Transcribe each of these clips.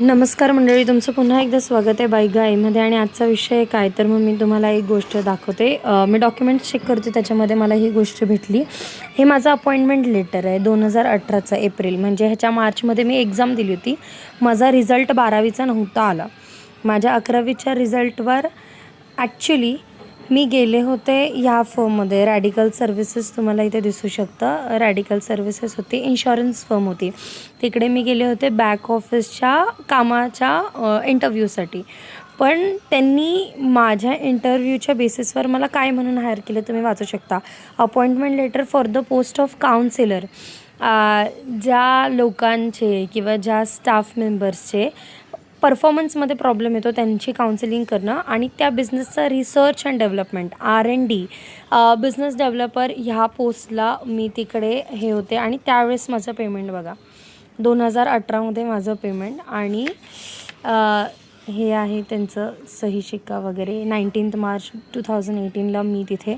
नमस्कार मंडळी, तुमचं पुन्हा एकदा स्वागत आहे बाईक गाईमध्ये. आणि आजचा विषय काय तर मग मी तुम्हाला एक गोष्ट दाखवते. मी डॉक्युमेंट्स चेक करते, त्याच्यामध्ये मला ही गोष्ट भेटली. हे माझं अपॉइंटमेंट लेटर आहे 2018चं एप्रिल, म्हणजे ह्याच्या मार्चमध्ये मी एक्झाम दिली होती. माझा रिझल्ट 12वीचा नव्हता आला. माझ्या 11वीच्या रिझल्टवर ॲक्च्युली मी गेले होते ह्या फर्ममध्ये, रॅडिकल सर्व्हिसेस तुम्हाला इथे दिसू शकतं. रॅडिकल सर्व्हिसेस होती, इन्शुरन्स फर्म होती. तिकडे मी गेले होते बॅक ऑफिसच्या कामाच्या इंटरव्ह्यूसाठी. पण त्यांनी माझ्या इंटरव्ह्यूच्या बेसिसवर मला काय म्हणून हायर केलं तुम्ही वाचू शकता. Appointment letter for the post of counsellor. ज्या लोकांचे किंवा ज्या स्टाफ मेंबर्सचे परफॉर्मन्समध्ये प्रॉब्लेम येतो त्यांची काउन्सिलिंग करणं, आणि त्या बिझनेसचा research and development R&D business developer ह्या पोस्टला मी तिकडे हे होते. आणि त्यावेळेस माझं पेमेंट बघा 2018मध्ये माझं पेमेंट. आणि हे आहे त्यांचं सही शिक्का वगैरे. 19 मार्च 2018ला मी तिथे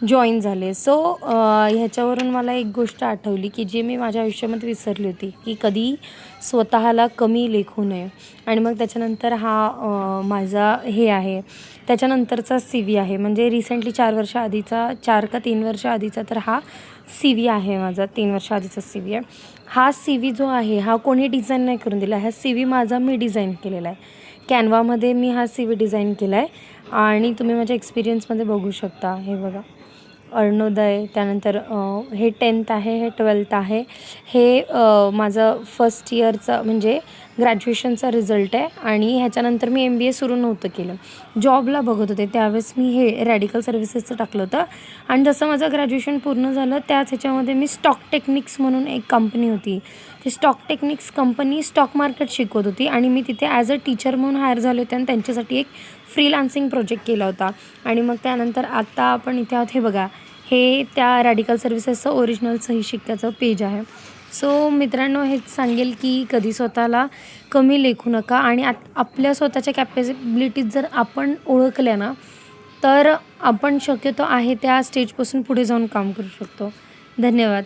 जॉईन झाले. सो ह्याच्यावरून मला एक गोष्ट आठवली की जी मी माझ्या आयुष्यामध्ये विसरली होती, की कधी स्वतःला कमी लेखू नये. आणि मग त्याच्यानंतर हा माझा हे आहे, त्याच्यानंतरचा CV आहे, म्हणजे रिसेंटली 4 वर्ष आधीचा, 4 का 3 वर्ष आधीचा तर हा CV आहे माझा. 3 वर्ष आधीचा CV आहे. हा CV जो आहे हा कोणी डिझाईन नाही करून दिला. हा CV माझा मी डिझाईन केलेला आहे. कॅनवामध्ये मी हा CV डिझाईन केला आहे. आणि तुम्ही माझ्या एक्सपिरियन्समध्ये बघू शकता. हे बघा, अरुणोदय, त्यानंतर हे 10th आहे, हे 12th आहे, हे माझं फर्स्ट इयरचं म्हणजे ग्रॅज्युएशनचा रिझल्ट आहे. आणि ह्याच्यानंतर मी MBA सुरू नव्हतं केलं, जॉबला बघत होते त्यावेळेस मी हे रॅडिकल सर्व्हिसेसचं टाकलं होतं. आणि जसं माझं ग्रॅज्युएशन पूर्ण झालं त्याच ह्याच्यामध्ये मी स्टॉक टेक्निक्स म्हणून एक कंपनी होती, ती stock techniques company stock market शिकवत होती. आणि मी तिथे ॲज अ टीचर म्हणून हायर झाले होते आणि त्यांच्यासाठी एक फ्रीलान्सिंग प्रोजेक्ट केला होता. आणि मग त्यानंतर आता आपण इथे आहोत. हे बघा, हे त्या रॅडिकल सर्व्हिसेसचं ओरिजिनल सही शिक्क्याचं पेज आहे. सो मित्रांनो, हेच सांगेल की कधी स्वतःला कमी लेखू नका. आणि आपल्या स्वतःच्या कॅपॅबिलिटीज जर आपण ओळखल्या ना, तर आपण शक्यतो आहे त्या स्टेजपासून पुढे जाऊन काम करू शकतो. धन्यवाद.